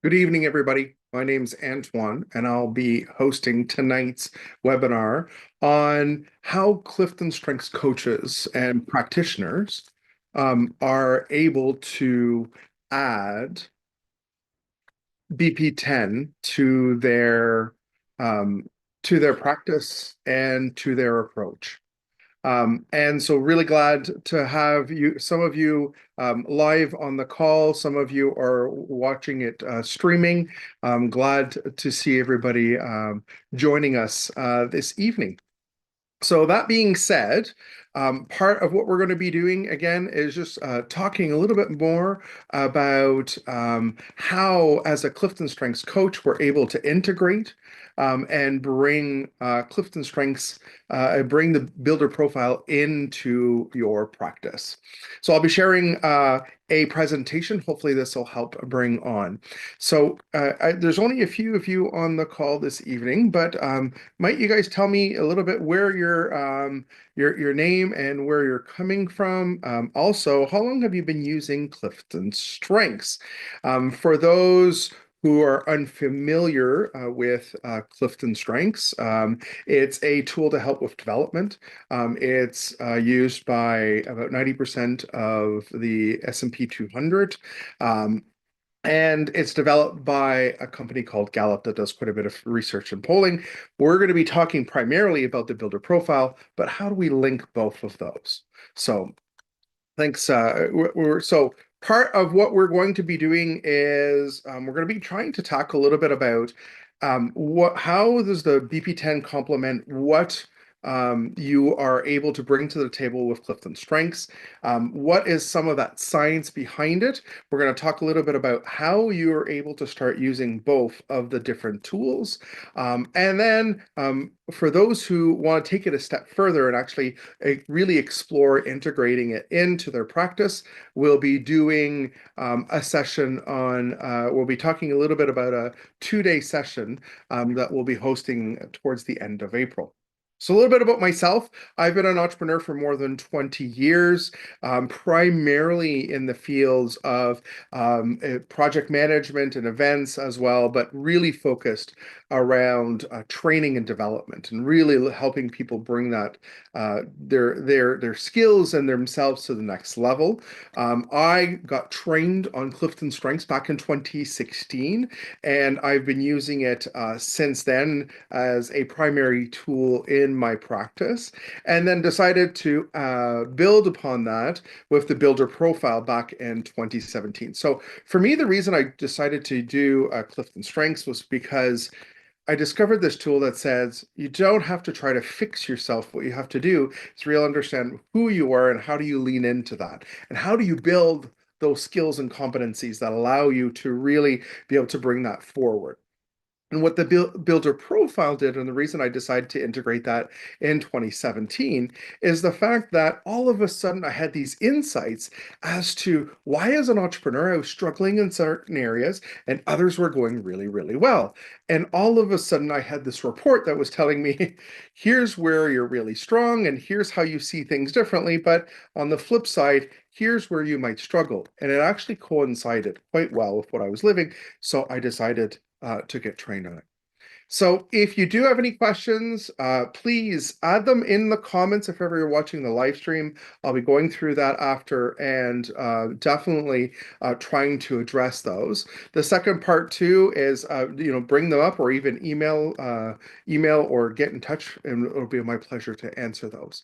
Good evening, everybody. My name's Antoine, and I'll be hosting tonight's webinar on how CliftonStrengths coaches and practitioners are able to add BP10 to their practice and to their approach. And so really glad to have you, some of you live on the call, some of you are watching it streaming. I'm glad to see everybody joining us this evening. So that being said, part of what we're going to be doing again is just talking a little bit more about how, as a CliftonStrengths coach, we're able to integrate and bring CliftonStrengths, bring the builder profile into your practice. So I'll be sharing a presentation. Hopefully this will help bring on. So there's only a few of you on the call this evening, but might you guys tell me a little bit where your name and where you're coming from? Also, how long have you been using CliftonStrengths? For those who are unfamiliar with CliftonStrengths, it's a tool to help with development. It's used by about 90% of the S&P 200. And it's developed by a company called Gallup that does quite a bit of research and polling. We're going to be talking primarily about the builder profile, but how do we link both of those? So thanks. So part of what we're going to be doing is we're going to be trying to talk a little bit about how does the BP10 complement what you are able to bring to the table with CliftonStrengths. What is some of that science behind it? We're going to talk a little bit about how you are able to start using both of the different tools. And then for those who want to take it a step further and actually really explore integrating it into their practice, we'll be doing a session on, we'll be talking a little bit about a 2-day session that we'll be hosting towards the end of April. So a little bit about myself. I've been an entrepreneur for more than 20 years, primarily in the fields of project management and events as well, but really focused around training and development and really helping people bring that their skills and themselves to the next level. I got trained on CliftonStrengths back in 2016, and I've been using it since then as a primary tool in my practice, and then decided to build upon that with the builder profile back in 2017. So for me, the reason I decided to do CliftonStrengths was because I discovered this tool that says you don't have to try to fix yourself. What you have to do is really understand who you are and how do you lean into that, and how do you build those skills and competencies that allow you to really be able to bring that forward. And what the builder profile did, and the reason I decided to integrate that in 2017, is the fact that all of a sudden I had these insights as to why, as an entrepreneur, I was struggling in certain areas and others were going really, really well. And all of a sudden I had this report that was telling me, here's where you're really strong and here's how you see things differently. But on the flip side, here's where you might struggle. And it actually coincided quite well with what I was living. So I decided to get trained on it. So if you do have any questions, please add them in the comments if ever you're watching the live stream. I'll be going through that after and definitely trying to address those. The second part too is, bring them up or even email or get in touch, and it'll be my pleasure to answer those.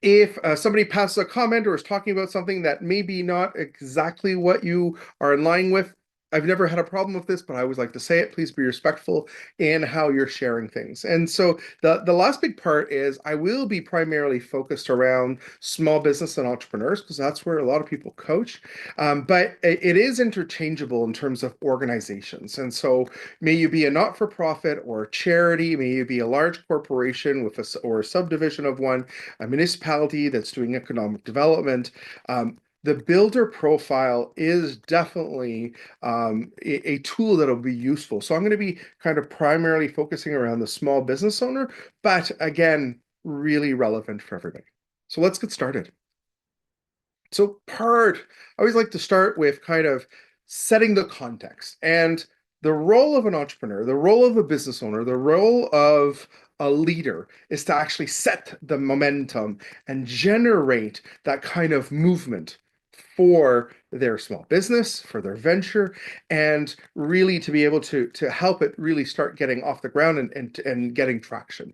If somebody passes a comment or is talking about something that may be not exactly what you are in line with, I've never had a problem with this, but I always like to say it. Please be respectful in how you're sharing things. And so the last big part is I will be primarily focused around small business and entrepreneurs because that's where a lot of people coach. But it is interchangeable in terms of organizations. And so may you be a not-for-profit or a charity, may you be a large corporation with or a subdivision of one, a municipality that's doing economic development. The builder profile is definitely a tool that'll be useful. So I'm going to be kind of primarily focusing around the small business owner, but again, really relevant for everybody. So let's get started. I always like to start with kind of setting the context. And the role of an entrepreneur, the role of a business owner, the role of a leader is to actually set the momentum and generate that kind of movement for their small business, for their venture, and really to be able to help it really start getting off the ground and getting traction.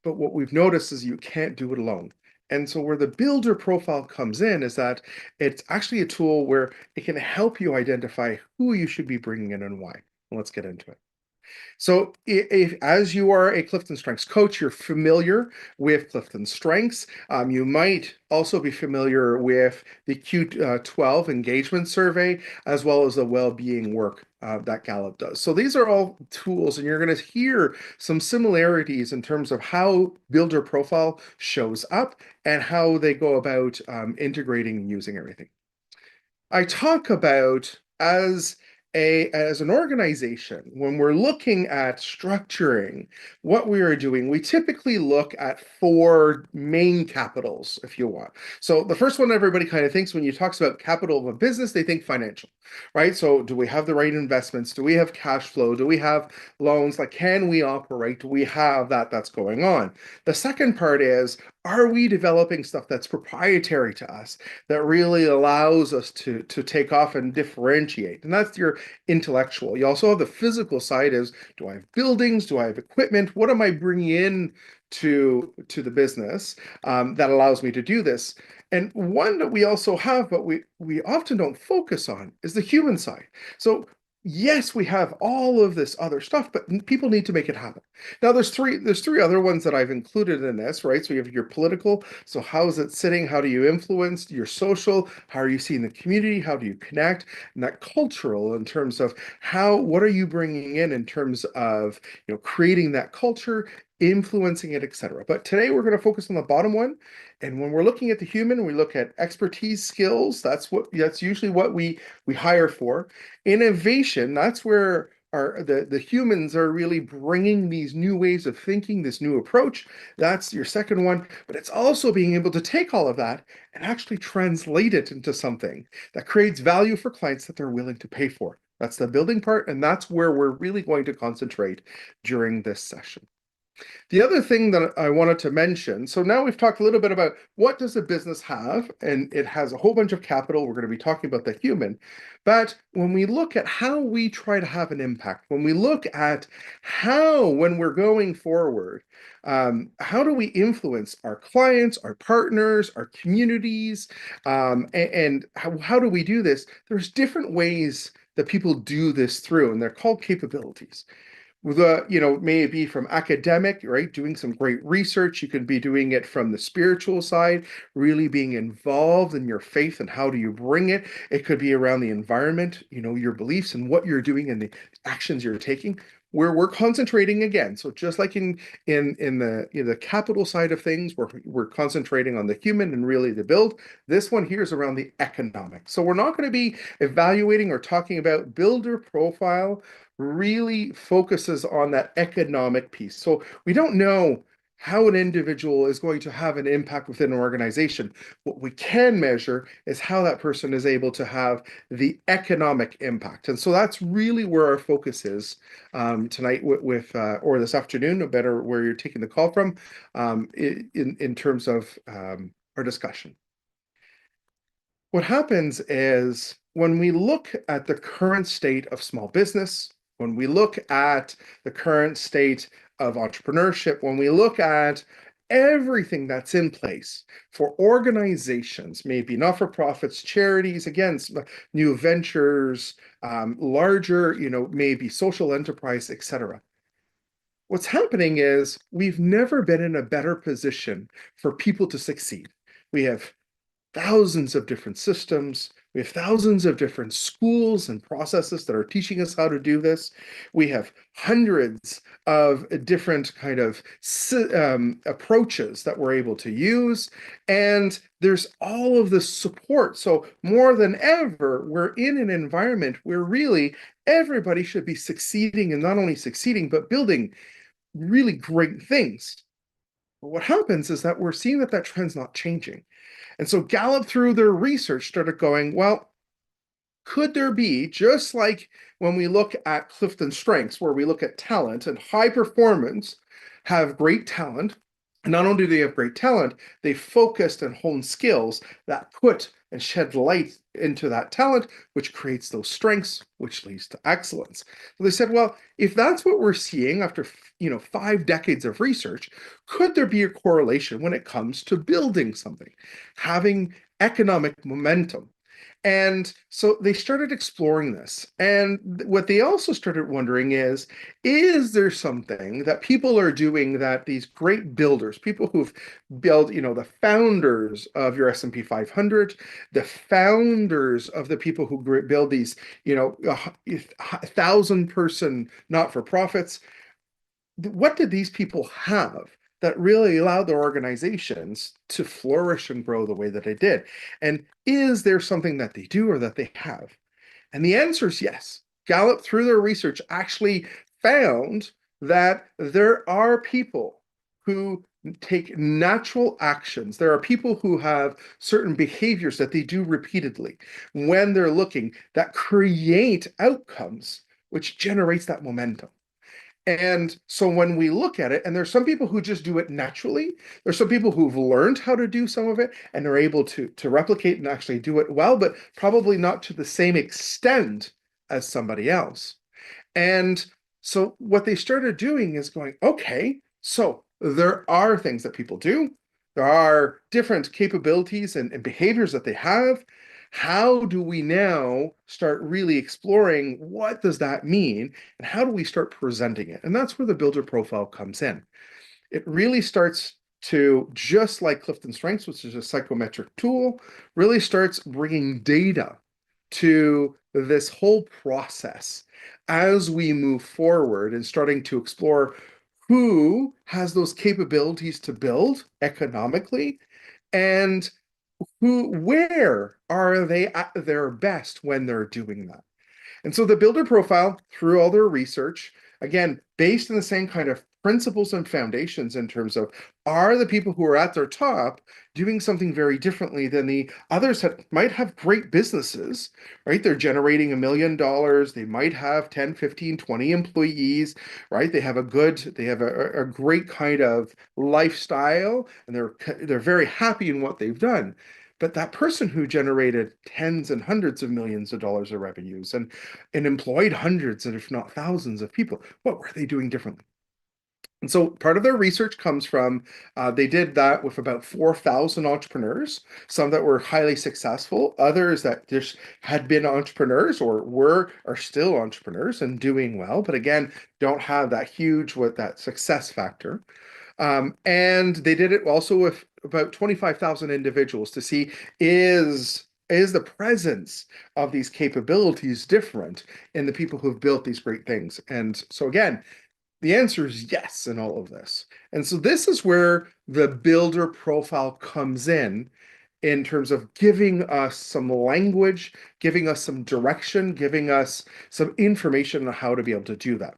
But what we've noticed is you can't do it alone. And so where the builder profile comes in is that it's actually a tool where it can help you identify who you should be bringing in and why. Let's get into it. So if as you are a CliftonStrengths coach, you're familiar with CliftonStrengths. You might also be familiar with the Q12 engagement survey, as well as the well-being work that Gallup does. So these are all tools, and you're going to hear some similarities in terms of how builder profile shows up and how they go about integrating and using everything. I talk about as an organization, when we're looking at structuring what we are doing, we typically look at four main capitals, if you want. So the first one everybody kind of thinks when you talks about capital of a business, they think financial, right? So do we have the right investments? Do we have cash flow? Do we have loans? Like, can we operate? Do we have that's going on? The second part is, are we developing stuff that's proprietary to us that really allows us to take off and differentiate? And that's your intellectual. You also have the physical side is, do I have buildings? Do I have equipment? What am I bringing in to the business that allows me to do this? And one that we also have, but we often don't focus on, is the human side. So yes, we have all of this other stuff, but people need to make it happen. Now, there's three other ones that I've included in this, right? So you have your political. So how is it sitting? How do you influence your social? How are you seeing the community? How do you connect? And that cultural, in terms of what are you bringing in terms of, creating that culture, influencing it, etc. But today we're going to focus on the bottom one. And when we're looking at the human, we look at expertise, skills. That's usually what we hire for. Innovation, that's where the humans are really bringing these new ways of thinking, this new approach. That's your second one. But it's also being able to take all of that and actually translate it into something that creates value for clients that they're willing to pay for. That's the building part, and that's where we're really going to concentrate during this session. The other thing that I wanted to mention, so now we've talked a little bit about what does a business have, and it has a whole bunch of capital. We're going to be talking about the human. But when we look at how we try to have an impact, when we look at when we're going forward, how do we influence our clients, our partners, our communities, and how do we do this? There's different ways that people do this through, and they're called capabilities. May it be from academic, right? Doing some great research. You could be doing it from the spiritual side, really being involved in your faith and how do you bring it. It could be around the environment, your beliefs and what you're doing and the actions you're taking. Where we're concentrating again. So just like in the capital side of things, we're concentrating on the human and really the build. This one here is around the economic. So we're not going to be evaluating or talking about builder profile, really focuses on that economic piece. So we don't know how an individual is going to have an impact within an organization. What we can measure is how that person is able to have the economic impact. And so that's really where our focus is tonight or this afternoon, no matter where you're taking the call from, in terms of our discussion. What happens is when we look at the current state of small business, when we look at the current state of entrepreneurship, when we look at everything that's in place for organizations, maybe not-for-profits, charities, again, new ventures, larger, maybe social enterprise, etc. What's happening is we've never been in a better position for people to succeed. We have thousands of different systems. We have thousands of different schools and processes that are teaching us how to do this. We have hundreds of different kind of approaches that we're able to use. And there's all of this support. So more than ever, we're in an environment where really everybody should be succeeding, and not only succeeding, but building really great things. But what happens is that we're seeing that trend's not changing. And so Gallup, through their research, started going, well, could there be, just like when we look at CliftonStrengths, where we look at talent and high performance have great talent, and not only do they have great talent, they focused and honed skills that put and shed light into that talent, which creates those strengths, which leads to excellence. So they said, well, if that's what we're seeing after 5 decades of research, could there be a correlation when it comes to building something, having economic momentum? And so they started exploring this. And what they also started wondering is there something that people are doing that these great builders, people who've built, the founders of your S&P 500, the founders of the people who build these, 1,000-person not-for-profits, what did these people have that really allowed their organizations to flourish and grow the way that they did? And is there something that they do or that they have? And the answer is yes. Gallup, through their research, actually found that there are people who take natural actions. There are people who have certain behaviors that they do repeatedly when they're looking that create outcomes, which generates that momentum. And so when we look at it, and there's some people who just do it naturally, there's some people who've learned how to do some of it and they're able to replicate and actually do it well, but probably not to the same extent as somebody else. And so what they started doing is going, okay, so there are things that people do. There are different capabilities and behaviors that they have. How do we now start really exploring what does that mean and how do we start presenting it? And that's where the builder profile comes in. It really starts to, just like CliftonStrengths, which is a psychometric tool, really starts bringing data to this whole process as we move forward and starting to explore who has those capabilities to build economically and where are they at their best when they're doing that. And so the builder profile, through all their research, again, based on the same kind of principles and foundations in terms of, are the people who are at their top doing something very differently than the others that might have great businesses, right? They're generating $1 million. They might have 10, 15, 20 employees, right? They have a great kind of lifestyle and they're very happy in what they've done. But that person who generated tens and hundreds of millions of dollars of revenues and employed hundreds and if not thousands of people, what were they doing differently? And so part of their research comes from, they did that with about 4,000 entrepreneurs, some that were highly successful, others that just had been entrepreneurs or are still entrepreneurs and doing well, but again, don't have that huge, with that success factor. And they did it also with about 25,000 individuals to see, is the presence of these capabilities different in the people who've built these great things? And so again, the answer is yes in all of this. And so this is where the builder profile comes in terms of giving us some language, giving us some direction, giving us some information on how to be able to do that.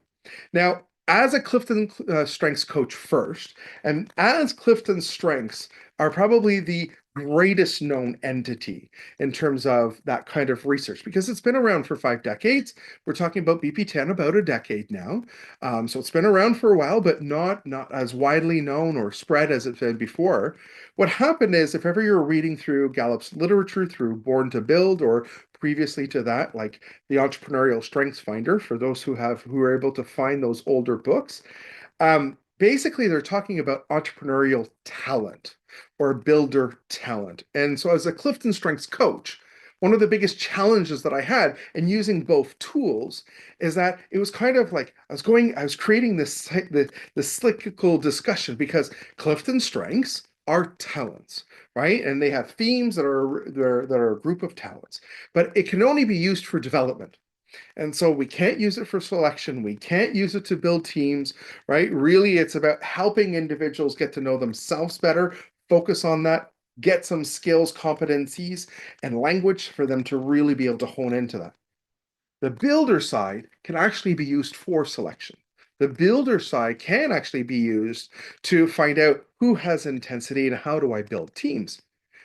Now, as a CliftonStrengths coach first, and as CliftonStrengths are probably the greatest known entity in terms of that kind of research, because it's been around for 5 decades. We're talking about BP10 about a decade now. So it's been around for a while, but not as widely known or spread as it's been before. What happened is, if ever you're reading through Gallup's literature, through Born to Build, or previously to that, like the Entrepreneurial Strengths Finder, for those who are able to find those older books, basically they're talking about entrepreneurial talent or builder talent. And so as a CliftonStrengths coach, one of the biggest challenges that I had in using both tools is that it was kind of like I was creating this cyclical discussion, because CliftonStrengths are talents, right? And they have themes that are a group of talents, but it can only be used for development. And so we can't use it for selection. We can't use it to build teams, right? Really, it's about helping individuals get to know themselves better, focus on that, get some skills, competencies, and language for them to really be able to hone into that. The builder side can actually be used for selection. The builder side can actually be used to find out who has intensity and how do I build teams.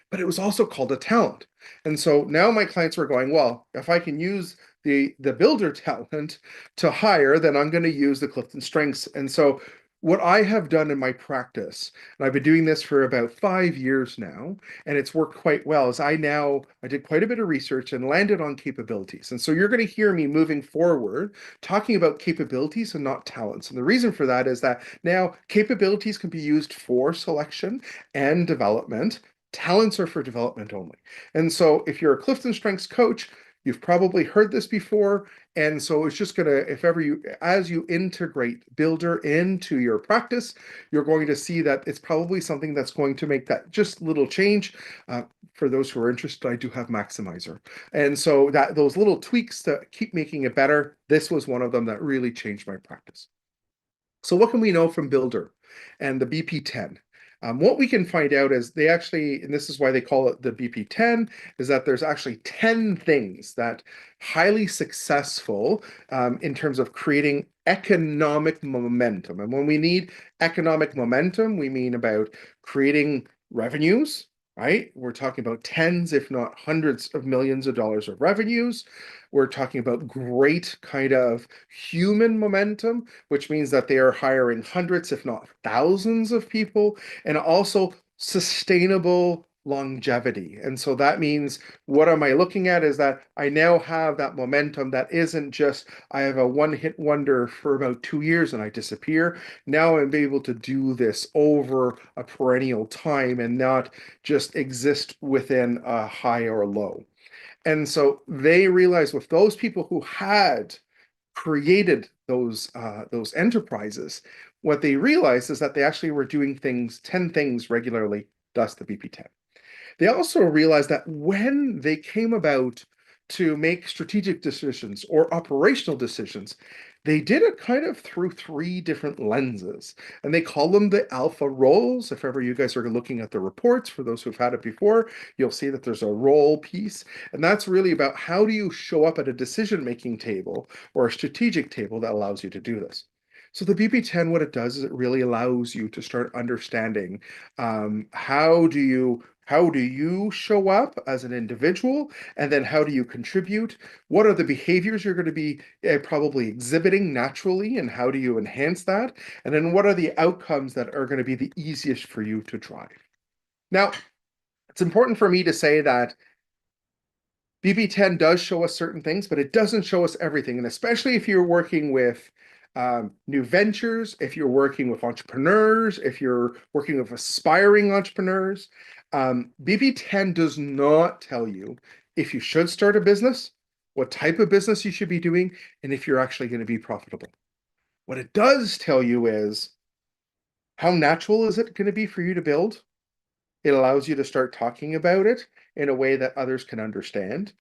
but it was also called a talent. And so now my clients were going, well, if I can use the builder talent to hire, then I'm going to use the Clifton Strengths. And so what I have done in my practice, and I've been doing this for about 5 years now, and it's worked quite well, is I did quite a bit of research and landed on capabilities. And so you're going to hear me moving forward talking about capabilities and not talents. And the reason for that is that now capabilities can be used for selection and development. Talents are for development only. And so if you're a Clifton Strengths coach, you've probably heard this before. And so it's just gonna, if ever you, as you integrate Builder into your practice, you're going to see that it's probably something that's going to make that just little change. For those who are interested, I do have Maximizer. And so that those little tweaks that keep making it better, this was one of them that really changed my practice. So what can we know from Builder and the BP10? What we can find out is they actually, and this is why they call it the BP10, is that there's actually 10 things that highly successful in terms of creating economic momentum. And when we need economic momentum, we mean about creating revenues, right? We're talking about tens, if not hundreds of millions of dollars of revenues. We're talking about great kind of human momentum, which means that they are hiring hundreds, if not thousands of people, and also sustainable longevity. And so that means what am I looking at is that I now have that momentum that isn't just I have a one-hit wonder for about 2 years and I disappear. Now I'm able to do this over a perennial time and not just exist within a high or low. And so they realized with those people who had created those enterprises, what they realized is that they actually were doing 10 things regularly, thus the BP10. They also realized that when they came about to make strategic decisions or operational decisions, they did it kind of through three different lenses. And they call them the alpha roles. If ever you guys are looking at the reports, for those who've had it before, you'll see that there's a role piece. And that's really about how do you show up at a decision-making table or a strategic table that allows you to do this. So the BP10, what it does is it really allows you to start understanding how do you show up as an individual, and then how do you contribute? What are the behaviors you're going to be probably exhibiting naturally, and how do you enhance that? And then what are the outcomes that are going to be the easiest for you to drive? Now, it's important for me to say that BP10 does show us certain things, but it doesn't show us everything. And especially if you're working with new ventures, if you're working with entrepreneurs, if you're working with aspiring entrepreneurs, BP10 does not tell you if you should start a business, what type of business you should be doing, and if you're actually going to be profitable. What it does tell you is how natural is it going to be for you to build? It allows you to start talking about it in a way that others can understand.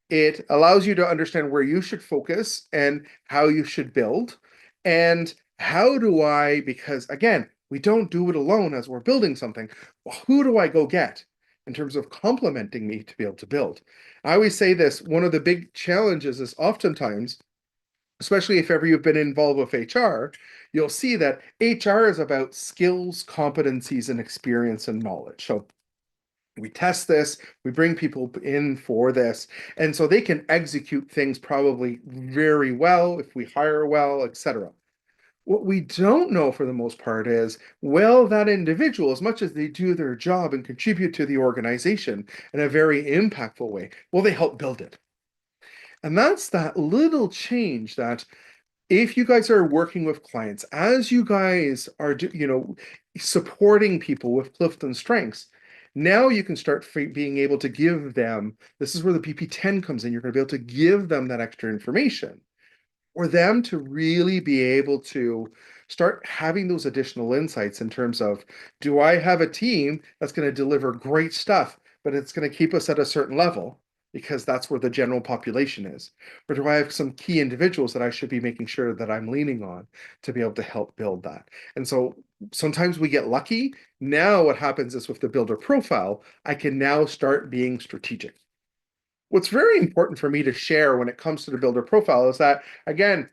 It allows you to understand where you should focus and how you should build. And how do I, because again, we don't do it alone as we're building something. Well, who do I go get in terms of complementing me to be able to build? I always say this, one of the big challenges is oftentimes, especially if ever you've been involved with HR, you'll see that HR is about skills, competencies, and experience and knowledge. So we test this, we bring people in for this, and so they can execute things probably very well if we hire well, etc. What we don't know for the most part is, will that individual, as much as they do their job and contribute to the organization in a very impactful way, will they help build it? And that's that little change that if you guys are working with clients, as you guys are, supporting people with Clifton Strengths, now you can start being able to give them, this is where the BP10 comes in, you're going to be able to give them that extra information or them to really be able to start having those additional insights in terms of, do I have a team that's going to deliver great stuff, but it's going to keep us at a certain level because that's where the general population is? Or do I have some key individuals that I should be making sure that I'm leaning on to be able to help build that? And so sometimes we get lucky. Now what happens is with the builder profile, I can now start being strategic. What's very important for me to share when it comes to the builder profile is that, again,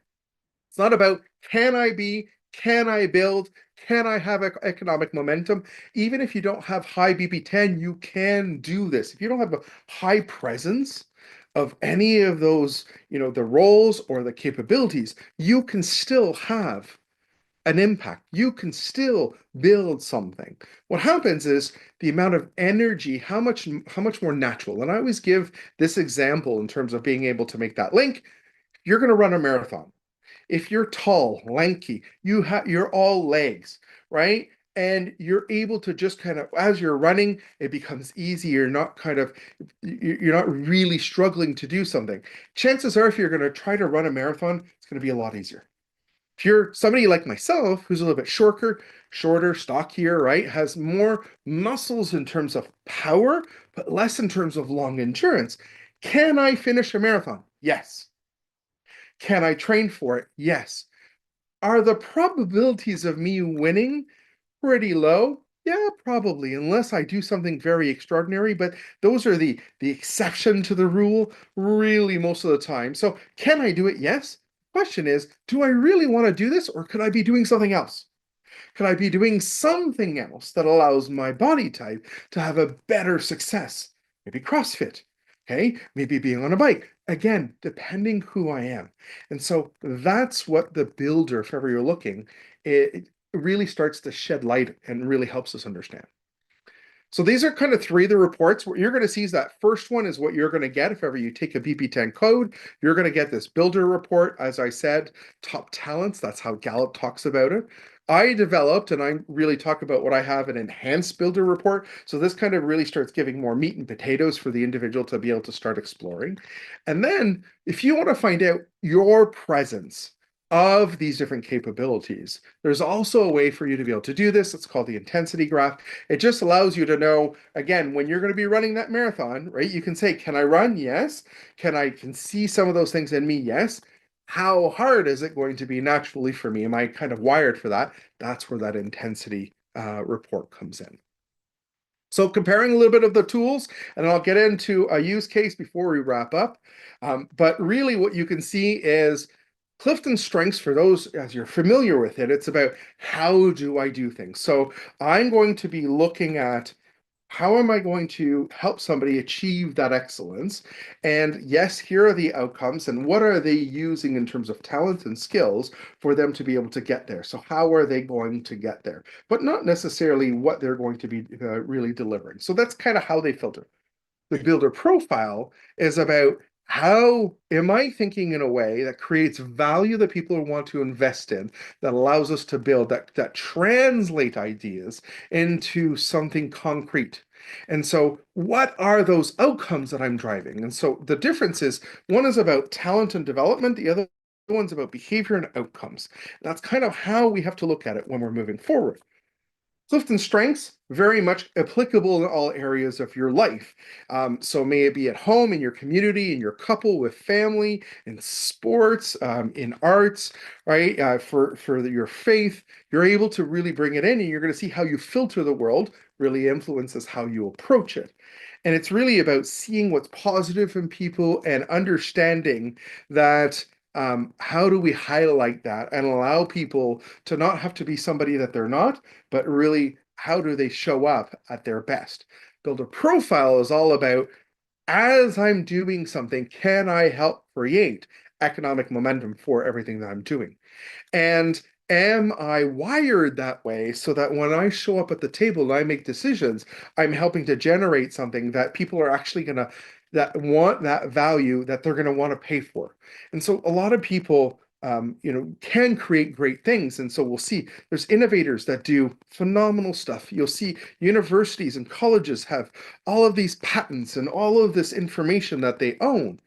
it's not about can I build, Can I have economic momentum? Even if you don't have high BP10, you can do this. If you don't have a high presence of any of those, the roles or the capabilities, you can still have an impact. You can still build something. What happens is the amount of energy, how much more natural. And I always give this example in terms of being able to make that link. You're going to run a marathon. If you're tall, lanky, you're all legs, right? And you're able to just kind of, as you're running, it becomes easy. You're not really struggling to do something. Chances are, if you're going to try to run a marathon, it's going to be a lot easier. If you're somebody like myself, who's a little bit shorter, stockier, right, has more muscles in terms of power, but less in terms of long endurance, can I finish a marathon? Yes. Can I train for it? Yes. Are the probabilities of me winning pretty low? Yeah, probably, unless I do something very extraordinary, but those are the exception to the rule really most of the time. So can I do it? Yes. Question is, do I really want to do this, or could I be doing something else? Could I be doing something else that allows my body type to have a better success? Maybe CrossFit, okay? Maybe being on a bike. Again, depending who I am. And so that's what the builder, if ever you're looking, it really starts to shed light and really helps us understand. So these are kind of three of the reports. What you're going to see is that first one is what you're going to get if ever you take a BP10 code. You're going to get this builder report. As I said, top talents. That's how Gallup talks about it. I developed, and I really talk about what I have, an enhanced builder report. So this kind of really starts giving more meat and potatoes for the individual to be able to start exploring. And then if you want to find out your presence of these different capabilities, there's also a way for you to be able to do this. It's called the intensity graph. It just allows you to know, again, when you're going to be running that marathon, right? You can say, can I run? Yes. Can see some of those things in me? Yes. How hard is it going to be naturally for me? Am I kind of wired for that? That's where that intensity report comes in. So comparing a little bit of the tools, and I'll get into a use case before we wrap up. But really what you can see is CliftonStrengths, for those as you're familiar with it, it's about how do I do things. So I'm going to be looking at how am I going to help somebody achieve that excellence? And yes, here are the outcomes, and what are they using in terms of talent and skills for them to be able to get there? So how are they going to get there? But not necessarily what they're going to be really delivering. So that's kind of how they filter. The builder profile is about how am I thinking in a way that creates value that people want to invest in, that allows us to build, that translate ideas into something concrete. And so what are those outcomes that I'm driving? And so the difference is one is about talent and development, the other one's about behavior and outcomes. That's kind of how we have to look at it when we're moving forward. CliftonStrengths, very much applicable in all areas of your life. So may it be at home, in your community, in your couple, with family, in sports, in arts, right? For your faith, you're able to really bring it in, and you're going to see how you filter the world really influences how you approach it. And it's really about seeing what's positive in people and understanding that how do we highlight that and allow people to not have to be somebody that they're not, but really how do they show up at their best? Build a profile is all about, as I'm doing something, can I help create economic momentum for everything that I'm doing? And am I wired that way so that when I show up at the table and I make decisions, I'm helping to generate something that people are actually going to that want that value that they're going to want to pay for. And so a lot of people can create great things. And so we'll see there's innovators that do phenomenal stuff. You'll see universities and colleges have all of these patents and all of this information that they own.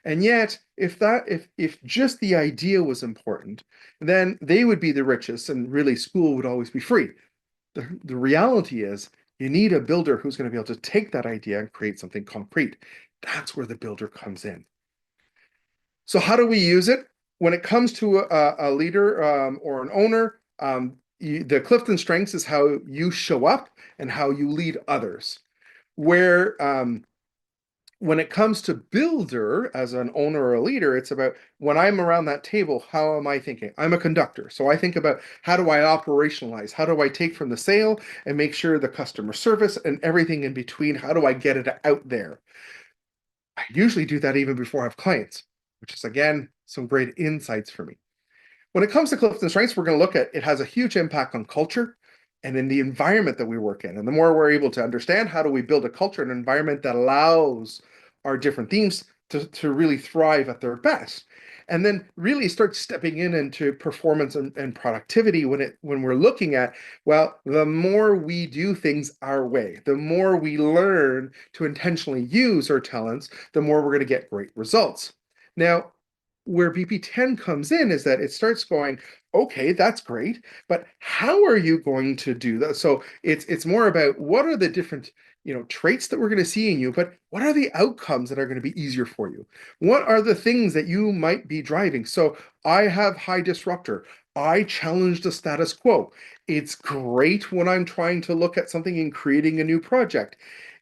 And yet, if just the idea was important, then they would be the richest and really school would always be free. The reality is you need a builder who's going to be able to take that idea and create something concrete. That's where the builder comes in. So how do we use it? When it comes to a leader or an owner, the CliftonStrengths is how you show up and how you lead others. Where When it comes to builder as an owner or a leader, it's about when I'm around that table, how am I thinking? I'm a conductor. So I think about how do I operationalize? How do I take from the sale and make sure the customer service and everything in between, how do I get it out there? I usually do that even before I have clients, which is again, some great insights for me. When it comes to CliftonStrengths, we're going to look at it has a huge impact on culture and in the environment that we work in. And the more we're able to understand how do we build a culture and an environment that allows our different teams to really thrive at their best. And then really start stepping in into performance and productivity when we're looking at, well, the more we do things our way, the more we learn to intentionally use our talents, the more we're going to get great results. Now, where BP10 comes in is that it starts going, okay, that's great, but how are you going to do that? So it's more about what are the different traits that we're going to see in you, but what are the outcomes that are going to be easier for you? What are the things that you might be driving? So I have high disruptor. I challenge the status quo. It's great when I'm trying to look at something and creating a new project.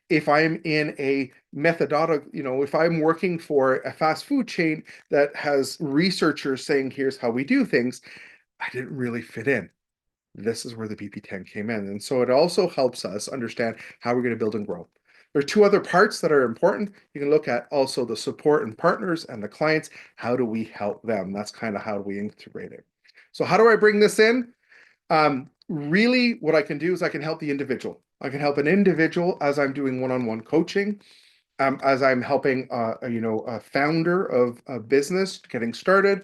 If I'm in a methodology, if I'm working for a fast food chain that has researchers saying, here's how we do things, I didn't really fit in. This is where the BP10 came in. And so it also helps us understand how we're going to build and grow. There are two other parts that are important. You can look at also the support and partners and the clients. How do we help them? That's kind of how we integrate it. So how do I bring this in? Really, what I can do is I can help the individual. I can help an individual as I'm doing one-on-one coaching, as I'm helping, a founder of a business getting started.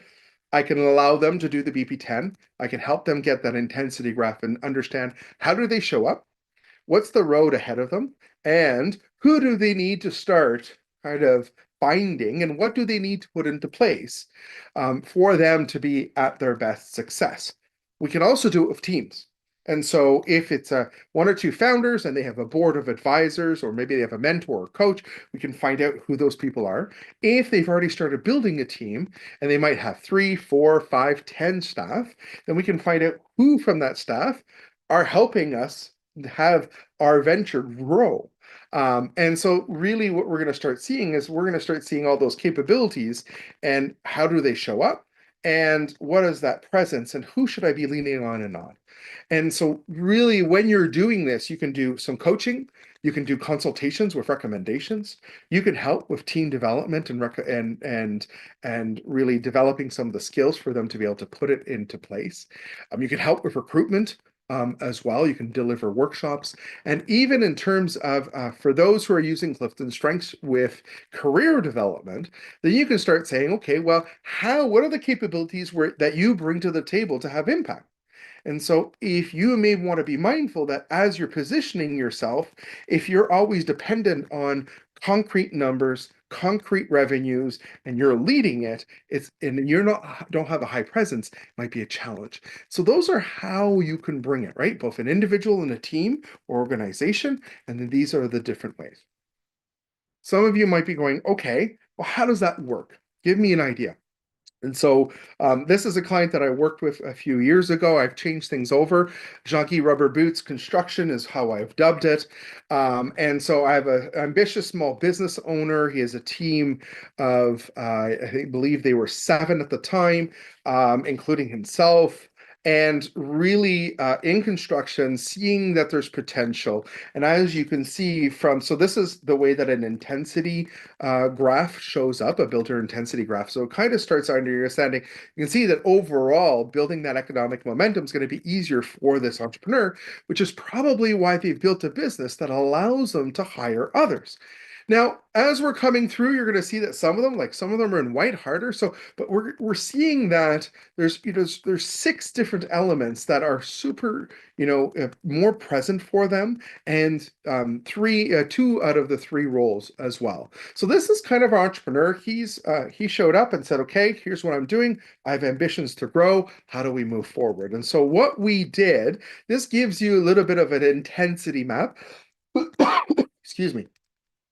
I can allow them to do the BP10. I can help them get that intensity graph and understand how do they show up, what's the road ahead of them, and who do they need to start kind of finding, and what do they need to put into place for them to be at their best success. We can also do it with teams. And so if it's one or two founders and they have a board of advisors, or maybe they have a mentor or coach, we can find out who those people are. If they've already started building a team and they might have 3, 4, 5, 10 staff, then we can find out who from that staff are helping us have our venture grow. And so really what we're going to start seeing is we're going to start seeing all those capabilities and how do they show up and what is that presence and who should I be leaning on and not. And so really when you're doing this, you can do some coaching, you can do consultations with recommendations, you can help with team development and really developing some of the skills for them to be able to put it into place. You can help with recruitment as well. You can deliver workshops. And even in terms of, for those who are using CliftonStrengths with career development, then you can start saying, okay, well, what are the capabilities that you bring to the table to have impact? And so if you may want to be mindful that as you're positioning yourself, if you're always dependent on concrete numbers, concrete revenues, and you're leading it, and you're not don't have a high presence, it might be a challenge. So those are how you can bring it, right? Both an individual and a team or organization, and then these are the different ways. Some of you might be going, okay, well, how does that work? Give me an idea. And so this is a client that I worked with a few years ago. I've changed things over. Junkie Rubber Boots Construction is how I've dubbed it. And so I have an ambitious small business owner. He has a team of, believe they were 7 at the time, including himself. And really in construction, seeing that there's potential. And as you can see so this is the way that an intensity graph shows up, a builder intensity graph. So it kind of starts understanding. You can see that overall, building that economic momentum is going to be easier for this entrepreneur, which is probably why they've built a business that allows them to hire others. Now, as we're coming through, you're going to see that some of them are in white harder. So, but we're seeing that there's 6 different elements that are super, more present for them, and 2 out of the 3 roles as well. So this is kind of our entrepreneur. He showed up and said, okay, here's what I'm doing. I have ambitions to grow. How do we move forward? And so what we did, this gives you a little bit of an intensity map. Excuse me.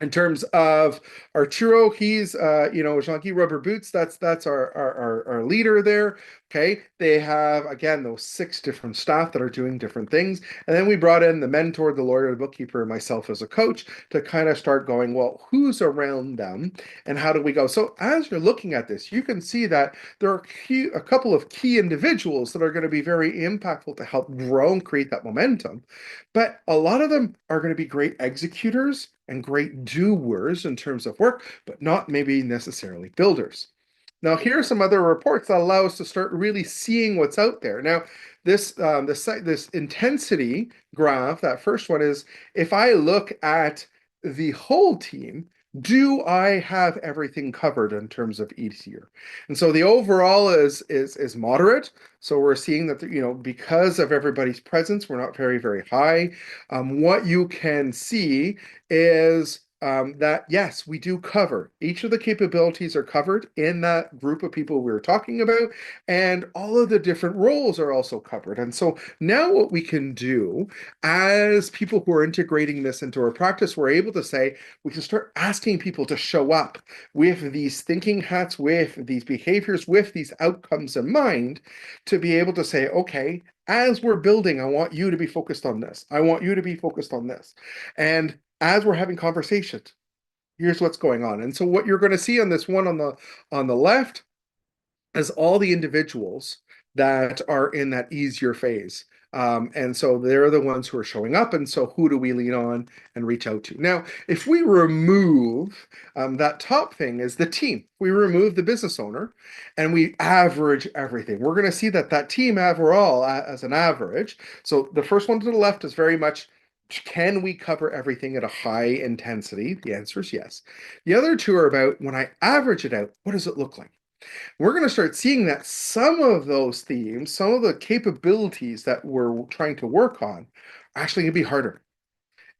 In terms of Arturo, he's Jean-Guy Rubber Boots. That's our leader there. Okay, they have again those 6 different staff that are doing different things, and then we brought in the mentor, the lawyer, the bookkeeper, and myself as a coach to kind of start going, well, who's around them, and how do we go? So as you're looking at this, you can see that there are a couple of key individuals that are going to be very impactful to help grow and create that momentum, but a lot of them are going to be great executors and great doers in terms of work, but not maybe necessarily builders. Now, here are some other reports that allow us to start really seeing what's out there. Now, this intensity graph, that first one is if I look at the whole team, do I have everything covered in terms of each year? And so the overall is moderate. So we're seeing that because of everybody's presence, we're not very high. What you can see is that yes, we do cover each of the capabilities are covered in that group of people we were talking about, and all of the different roles are also covered. And so now what we can do as people who are integrating this into our practice, we're able to say we can start asking people to show up with these thinking hats, with these behaviors, with these outcomes in mind, to be able to say, okay, as we're building, I want you to be focused on this. I want you to be focused on this. And as we're having conversations, here's what's going on. And so what you're going to see on this one on the left is all the individuals that are in that easier phase. And so they're the ones who are showing up. And so who do we lean on and reach out to? Now, if we remove that top thing is the team, we remove the business owner and we average everything. We're going to see that team overall as an average. So the first one to the left is very much, can we cover everything at a high intensity? The answer is yes. The other two are about when I average it out, what does it look like? We're going to start seeing that some of those themes, some of the capabilities that we're trying to work on are actually going to be harder.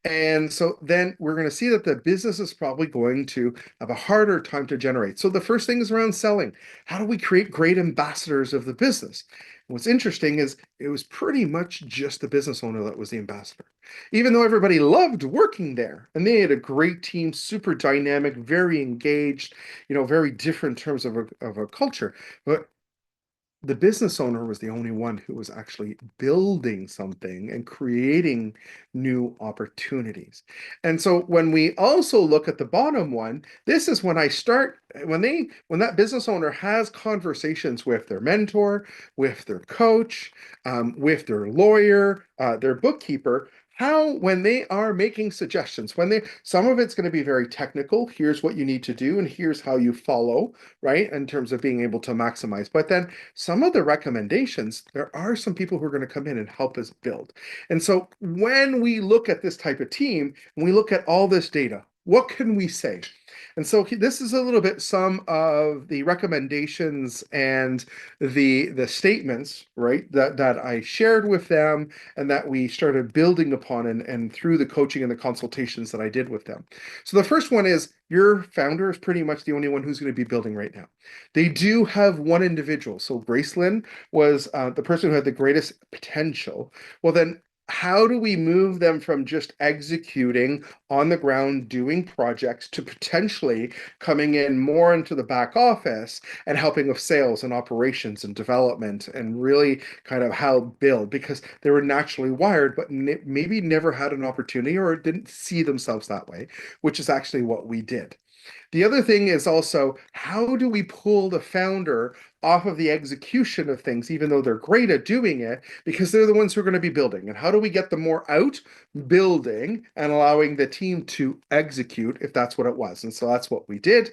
And so then we're going to see that the business is probably going to have a harder time to generate. So the first thing is around selling. How do we create great ambassadors of the business? And what's interesting is it was pretty much just the business owner that was the ambassador. Even though everybody loved working there and they had a great team, super dynamic, very engaged, very different in terms of a culture. But the business owner was the only one who was actually building something and creating new opportunities. And so when we also look at the bottom one, this is when I start when that business owner has conversations with their mentor, with their coach, with their lawyer, their bookkeeper, how when they are making suggestions, some of it's going to be very technical, here's what you need to do and here's how you follow, right, in terms of being able to maximize. But then some of the recommendations, there are some people who are going to come in and help us build. And so when we look at this type of team and we look at all this data, what can we say? And so this is a little bit some of the recommendations and the statements, right, that I shared with them and that we started building upon and through the coaching and the consultations that I did with them. So the first one is your founder is pretty much the only one who's going to be building right now. They do have one individual. So Gracelyn was the person who had the greatest potential. Well, then how do we move them from just executing on the ground doing projects to potentially coming in more into the back office and helping with sales and operations and development and really kind of how build, because they were naturally wired but maybe never had an opportunity or didn't see themselves that way, which is actually what we did. The other thing is also, how do we pull the founder off of the execution of things, even though they're great at doing it, because they're the ones who are going to be building? And how do we get them more out building and allowing the team to execute if that's what it was? And so that's what we did.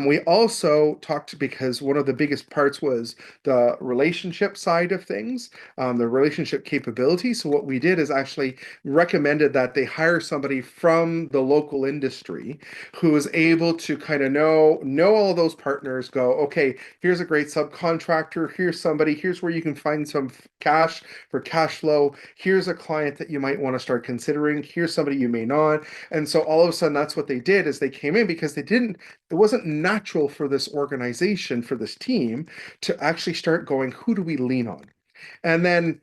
We also talked, because one of the biggest parts was the relationship side of things, the relationship capability. So what we did is actually recommended that they hire somebody from the local industry who is able to kind of know all those partners, go, okay, here's a great subcontractor, here's somebody, here's where you can find some cash for cash flow, here's a client that you might want to start considering, here's somebody you may not. And so all of a sudden that's what they did, is they came in because it wasn't natural for this organization, for this team to actually start going, who do we lean on? And then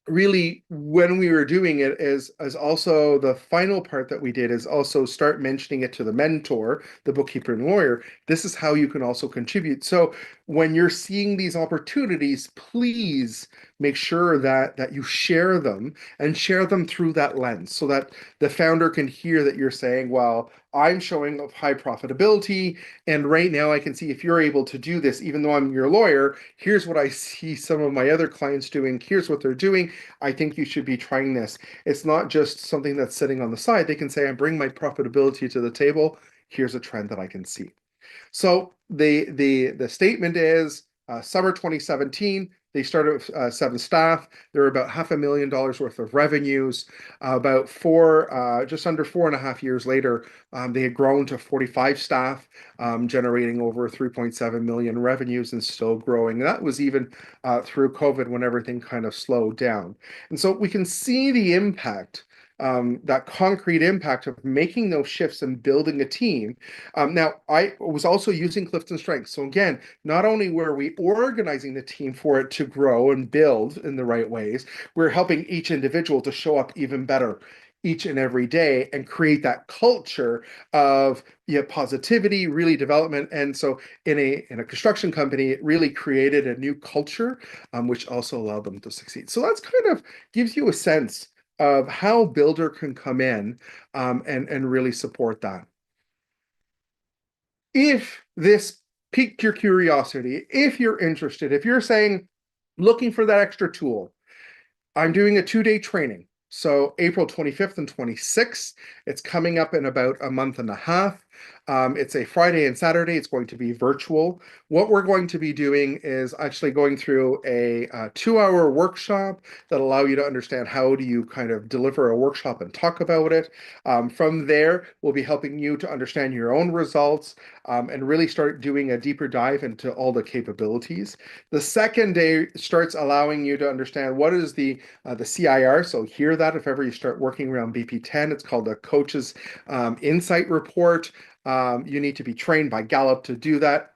really when we were doing it is also the final part that we did is also start mentioning it to the mentor, the bookkeeper and lawyer. This is how you can also contribute. So when you're seeing these opportunities, please make sure that you share them and share them through that lens so that the founder can hear that you're saying, well, I'm showing of high profitability, and right now I can see if you're able to do this, even though I'm your lawyer, here's what I see some of my other clients doing, here's what they're doing. I think you should be trying this. It's not just something that's sitting on the side. They can say, I bring my profitability to the table. Here's a trend that I can see. So the statement is summer 2017. They started with 7 staff. There were about $500,000 worth of revenues. About just under 4.5 years later, they had grown to 45 staff, generating over 3.7 million revenues and still growing. And that was even through COVID when everything kind of slowed down. And so we can see the impact, that concrete impact of making those shifts and building a team. Now, I was also using CliftonStrengths. So again, not only were we organizing the team for it to grow and build in the right ways, we're helping each individual to show up even better each and every day and create that culture of positivity, really development. And so in a construction company, it really created a new culture, which also allowed them to succeed. So that's kind of gives you a sense of how Builder can come in and really support that. If this piqued your curiosity, if you're interested, if you're saying, looking for that extra tool, I'm doing a 2-day training. So April 25th and 26th, it's coming up in about a month and a half. It's a Friday and Saturday. It's going to be virtual. What we're going to be doing is actually going through a 2-hour workshop that allow you to understand how do you kind of deliver a workshop and talk about it. From there, we'll be helping you to understand your own results and really start doing a deeper dive into all the capabilities. The second day starts allowing you to understand what is the CIR. So hear that if ever you start working around BP10, it's called a coach's insight report. You need to be trained by Gallup to do that.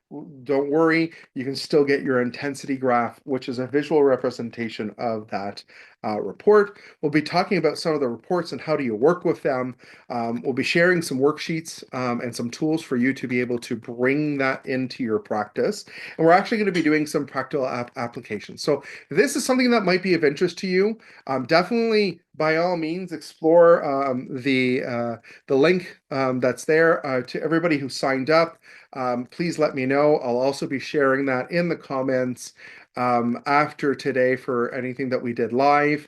Don't worry, you can still get your intensity graph, which is a visual representation of that report. We'll be talking about some of the reports and how do you work with them. We'll be sharing some worksheets and some tools for you to be able to bring that into your practice. And we're actually going to be doing some practical applications. So if this is something that might be of interest to you, definitely by all means explore the link that's there to everybody who signed up. Please let me know. I'll also be sharing that in the comments after today for anything that we did live.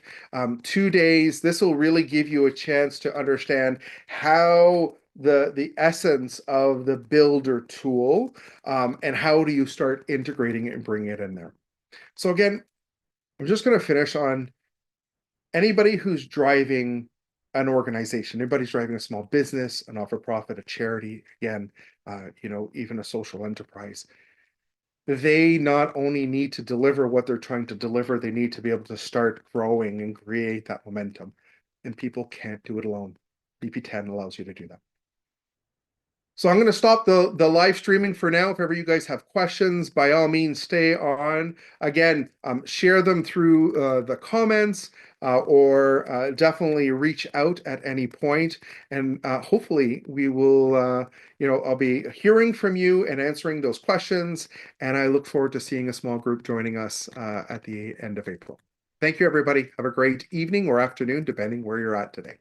2 days, this will really give you a chance to understand how the essence of the builder tool and how do you start integrating it and bringing it in there. So again, I'm just going to finish on anybody who's driving an organization, anybody's driving a small business, a not-for-profit, a charity, again, even a social enterprise. They not only need to deliver what they're trying to deliver, they need to be able to start growing and create that momentum. And people can't do it alone. BP10 allows you to do that. So I'm going to stop the live streaming for now. If ever you guys have questions, by all means, stay on. Again, share them through the comments or definitely reach out at any point. And hopefully we will, I'll be hearing from you and answering those questions. And I look forward to seeing a small group joining us at the end of April. Thank you, everybody. Have a great evening or afternoon, depending where you're at today.